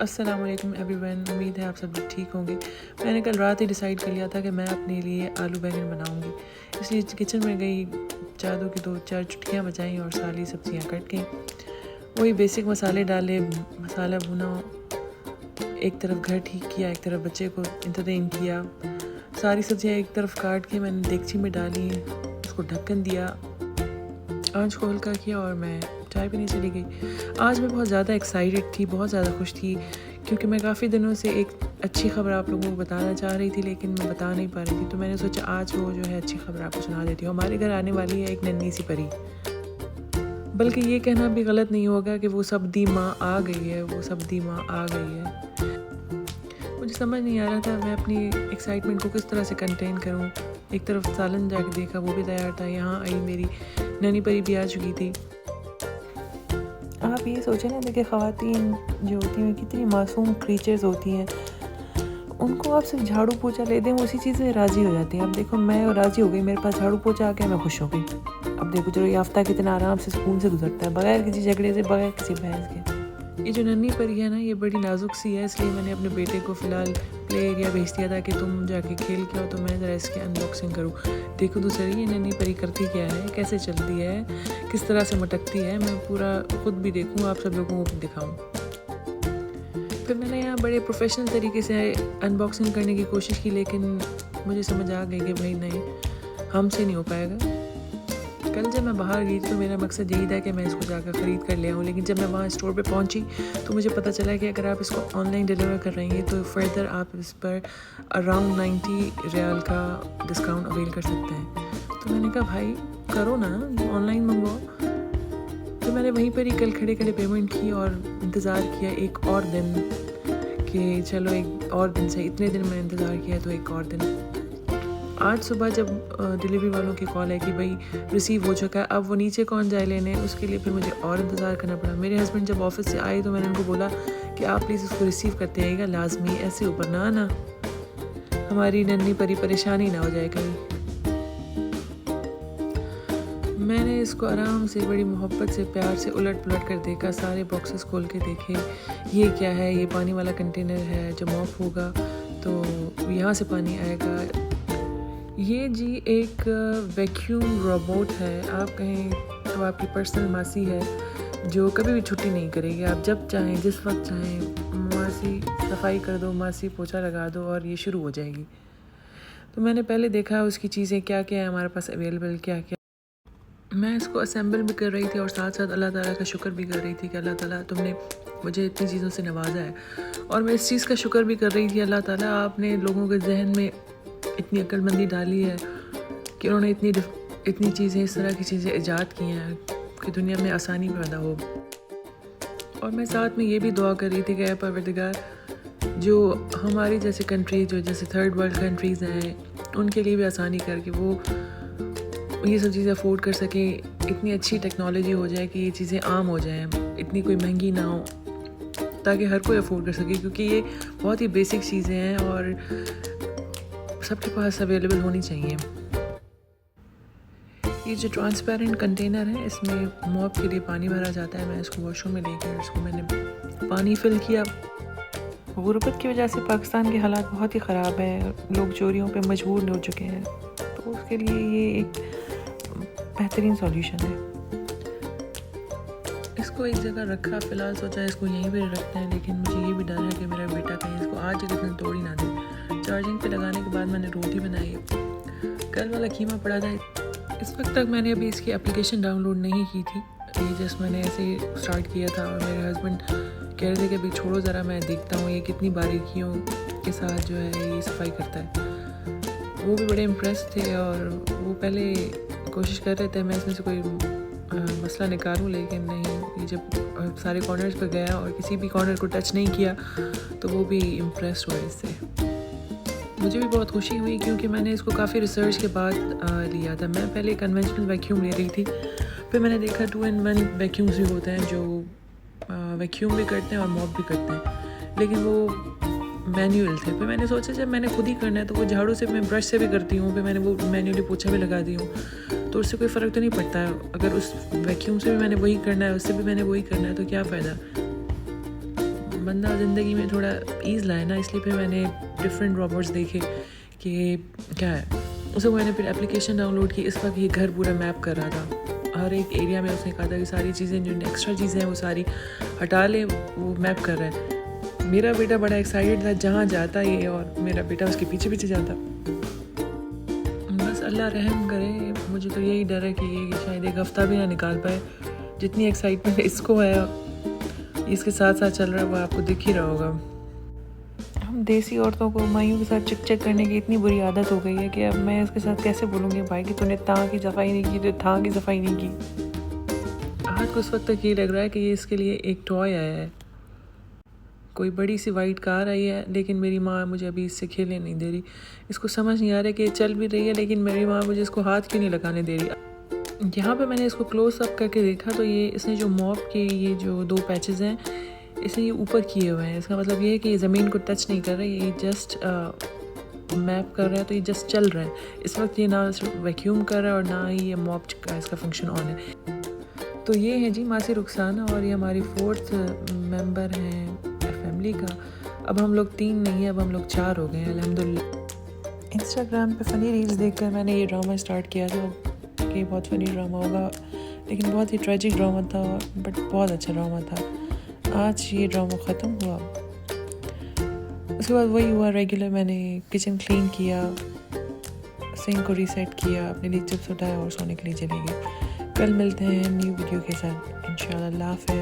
अस्सलाम वालेकुम एवरीवन। उम्मीद है आप सब लोग ठीक होंगे। मैंने कल रात ही डिसाइड कर लिया था कि मैं अपने लिए आलू बैंगन बनाऊंगी, इसलिए किचन में गई, जादू की 2-4 चुटकियाँ बजाईं और सारी सब्जियां कट गईं। वही बेसिक मसाले डाले, मसाला भुना, एक तरफ घर ठीक किया, एक तरफ बच्चे को इंतज़ाम किया। सारी सब्जियां एक तरफ काट के मैंने देगची में डाली, उसको ढक्कन दिया, आंच को हल्का किया और मैं चाय पीने चली गई। आज मैं बहुत ज़्यादा एक्साइटेड थी, बहुत ज़्यादा खुश थी, क्योंकि मैं काफ़ी दिनों से एक अच्छी खबर आप लोगों को बताना चाह रही थी, लेकिन मैं बता नहीं पा रही थी। तो मैंने सोचा आज वो जो है अच्छी खबर आपको सुना देती हूँ। हमारे घर आने वाली है एक नन्ही सी परी, बल्कि ये कहना भी गलत नहीं होगा कि वो सब्दी माँ आ गई है, वो सब्दी माँ आ गई है। मुझे समझ नहीं आ रहा था मैं अपनी एक्साइटमेंट को किस तरह से कंटेन करूँ। एक तरफ सालन जाके देखा, वो भी तैयार था। यहाँ आई मेरी नन्ही परी भी आ चुकी थी। आप ये सोचें ना, देखिए ख़वातीन जो होती हैं कितनी मासूम क्रीचर्स होती हैं, उनको आप सिर्फ झाड़ू पोछा ले दें, वो उसी चीज़ में राज़ी हो जाती हैं। अब देखो मैं राज़ी हो गई, मेरे पास झाड़ू पोछा आ गया, मैं खुश हो गई। अब देखो चलो ये हफ्ता कितना आराम से सुकून से गुजरता है, बगैर किसी झगड़े से, बगैर किसी बहस के। ये जो नन्ही परी है ना, ये बड़ी नाजुक सी है, इसलिए मैंने अपने बेटे को फ़िलहाल प्ले एरिया भेज दिया था कि तुम जाके खेल के आओ, तो मैं ज़रा इसकी अनबॉक्सिंग करूँ, देखो तो सही ये नन्ही परी करती क्या है, कैसे चलती है, किस तरह से मटकती है। मैं पूरा खुद भी देखूँ, आप सब लोगों को भी दिखाऊँ। फिर मैंने यहाँ बड़े प्रोफेशनल तरीके से अनबॉक्सिंग करने की कोशिश की, लेकिन मुझे समझ आ गई कि भाई नहीं, हमसे नहीं हो पाएगा। कल जब मैं बाहर गई तो मेरा मकसद यही था कि मैं इसको जाकर ख़रीद कर ले आऊँ, लेकिन जब मैं वहाँ स्टोर पे पहुँची तो मुझे पता चला कि अगर आप इसको ऑनलाइन डिलीवर कर रही हैं तो फर्दर आप इस पर अराउंड 90 रियाल का डिस्काउंट अवेल कर सकते हैं। तो मैंने कहा भाई करो ना, ऑनलाइन मंगवाओ। तो मैंने वहीं पर ही कल खड़े खड़े पेमेंट की और इंतज़ार किया एक और दिन कि चलो एक और दिन से, इतने दिन मैंने इंतज़ार किया तो एक और दिन। आज सुबह जब डिलीवरी वालों की कॉल है कि भाई रिसीव हो चुका है, अब वो नीचे कौन जाए लेने, उसके लिए फिर मुझे और इंतज़ार करना पड़ा। मेरे हस्बैंड जब ऑफिस से आए तो मैंने उनको बोला कि आप प्लीज़ इसको रिसीव करते आइएगा लाजमी, ऐसे ऊपर ना आना, हमारी नन्ही परी परेशानी ना हो जाए कहीं। मैंने इसको आराम से बड़ी मोहब्बत से प्यार से उलट पुलट कर देखा, सारे बॉक्सेस खोल के देखे, ये क्या है, ये पानी वाला कंटेनर है, जब ऑफ होगा तो यहाँ से पानी आएगा। ये जी एक वैक्यूम रोबोट है, आप कहें तो आपकी पर्सनल मासी है जो कभी भी छुट्टी नहीं करेगी। आप जब चाहें, जिस वक्त चाहें, मासी सफाई कर दो, मासी पोछा लगा दो और ये शुरू हो जाएगी। तो मैंने पहले देखा उसकी चीज़ें क्या क्या है हमारे पास अवेलेबल, क्या क्या। मैं इसको असेंबल भी कर रही थी और साथ साथ अल्लाह ताला का शुक्र भी कर रही थी कि अल्लाह ताला तुमने मुझे इतनी चीज़ों से नवाजा है। और मैं इस चीज़ का शुक्र भी कर रही थी, अल्लाह ताला आपने लोगों के जहन में इतनी अक्लमंदी डाली है कि उन्होंने इतनी चीज़ें, इस तरह की चीज़ें ईजाद की हैं कि दुनिया में आसानी पैदा हो। और मैं साथ में ये भी दुआ कर रही थी कि ऐ परवरदिगार, जो हमारी जैसे कंट्री, जो जैसे थर्ड वर्ल्ड कंट्रीज़ हैं, उनके लिए भी आसानी करके वो ये सब चीज़ें अफोर्ड कर सकें, इतनी अच्छी टेक्नोलॉजी हो जाए कि ये चीज़ें आम हो जाएं, इतनी कोई महंगी ना हो, ताकि हर कोई अफोर्ड कर सके, क्योंकि ये बहुत ही बेसिक चीज़ें हैं और सबके पास अवेलेबल होनी चाहिए। ये जो ट्रांसपेरेंट कंटेनर है, इसमें मॉप के लिए पानी भरा जाता है। मैं इसको वॉशरूम में लेकर इसको मैंने पानी फिल किया। गुर्बत की वजह से पाकिस्तान के हालात बहुत ही ख़राब है, लोग चोरियों पे मजबूर हो चुके हैं, तो उसके लिए ये एक बेहतरीन सॉल्यूशन है। इसको एक जगह रखा, फ़िलहाल सोचा इसको यहीं पर रखते हैं, लेकिन मुझे ये भी डर है कि मेरा बेटा कहीं इसको आज कितने तोड़ ही ना दे। चार्जिंग पे लगाने के बाद मैंने रोटी बनाई, कल वाला कीमा पड़ा था। इस वक्त तक मैंने अभी इसकी एप्लीकेशन डाउनलोड नहीं की थी, ये जस्ट मैंने ऐसे ही स्टार्ट किया था। और मेरे हस्बैंड कह रहे थे कि अभी छोड़ो ज़रा, मैं देखता हूँ ये कितनी बारीकियों के साथ जो है ये सफाई करता है। वो भी बड़े इम्प्रेस थे और वो पहले कोशिश कर रहे थे मैं इसमें से कोई मसला निकालूं, लेकिन नहीं, ये जब सारे कॉर्नर्स पर गया और किसी भी कॉर्नर को टच नहीं किया तो वो भी इम्प्रेस हुए इससे। मुझे भी बहुत खुशी हुई, क्योंकि मैंने इसको काफ़ी रिसर्च के बाद लिया था। मैं पहले कन्वेंशनल वैक्यूम ले रही थी, फिर मैंने देखा 2-in-1 वैक्यूम्स भी होते हैं जो वैक्यूम भी करते हैं और मॉप भी करते हैं, लेकिन वो मैनुअल थे। फिर मैंने सोचा जब मैंने खुद ही करना है तो वो झाड़ू से, मैं ब्रश से भी करती हूँ, फिर मैंने वो मैनुअली पोछा भी लगा दी हूँ, तो उससे कोई फ़र्क तो नहीं पड़ता है। अगर उस वैक्यूम से भी मैंने वही करना है, उससे भी मैंने वही करना है, तो क्या फ़ायदा। बंदा ज़िंदगी में थोड़ा ईज़ लाए ना, इसलिए फिर मैंने डिफरेंट रोबोट्स देखे कि क्या है। उसके मैंने फिर एप्लीकेशन डाउनलोड की। इस वक्त ये घर पूरा मैप कर रहा था, हर एक एरिया में उसने कहा था कि सारी चीज़ें जो एक्स्ट्रा चीज़ें हैं वो सारी हटा ले, वो मैप कर रहा है। मेरा बेटा बड़ा एक्साइटेड था, जहाँ जाता ये और मेरा बेटा उसके पीछे पीछे जाता। बस अल्लाह रहम करे, मुझे तो यही डर है कि ये शायद एक हफ़्ता भी ना निकाल पाए। जितनी एक्साइटमेंट इसको है, इसके साथ साथ चल रहा है, वो आपको दिख ही रहा होगा। हम देसी औरतों को माइयों के साथ चिक चिक करने की इतनी बुरी आदत हो गई है कि अब मैं इसके साथ कैसे बोलूँगी भाई कि तूने ताँ की सफाई नहीं की, तो थां की सफाई नहीं की। आज को उस वक्त तक ये लग रहा है कि ये इसके लिए एक टॉय आया है, कोई बड़ी सी वाइट कार आई है, लेकिन मेरी माँ मुझे अभी इससे खेलने नहीं दे रही। इसको समझ नहीं आ रहा कि ये चल भी रही है, लेकिन मेरी माँ मुझे इसको हाथ क्यों नहीं लगाने दे रही। यहाँ पे मैंने इसको क्लोज अप करके देखा तो ये इसने जो मॉप के ये जो 2 पैचेस हैं, इसने ये ऊपर किए हुए हैं। इसका मतलब ये है कि ये ज़मीन को टच नहीं कर रहा है, ये जस्ट मैप कर रहा है, तो ये जस्ट चल रहा है। इस वक्त ये ना वैक्यूम कर रहा है और ना ही ये मॉप का इसका फंक्शन ऑन है। तो ये है जी मासी रुखसाना, और ये हमारी 4th मेंबर हैं फैमिली का। अब हम लोग 3 नहीं है, अब हम लोग 4 हो गए हैं अल्हम्दुलिल्लाह। इंस्टाग्राम पे फ़नी रील्स देखकर मैंने ये ड्रामा स्टार्ट किया था कि बहुत फ़नी ड्रामा होगा, लेकिन बहुत ही ट्रेजिक ड्रामा था, बट बहुत अच्छा ड्रामा था। आज ये ड्रामा ख़त्म हुआ। उसके बाद वही हुआ रेगुलर, मैंने किचन क्लीन किया, सिंक को रीसेट किया, अपने लिए चिप्स उठाया और सोने के लिए चली गई। कल मिलते हैं न्यू वीडियो के साथ इंशाल्लाह। अल्लाह हाफ़िज़।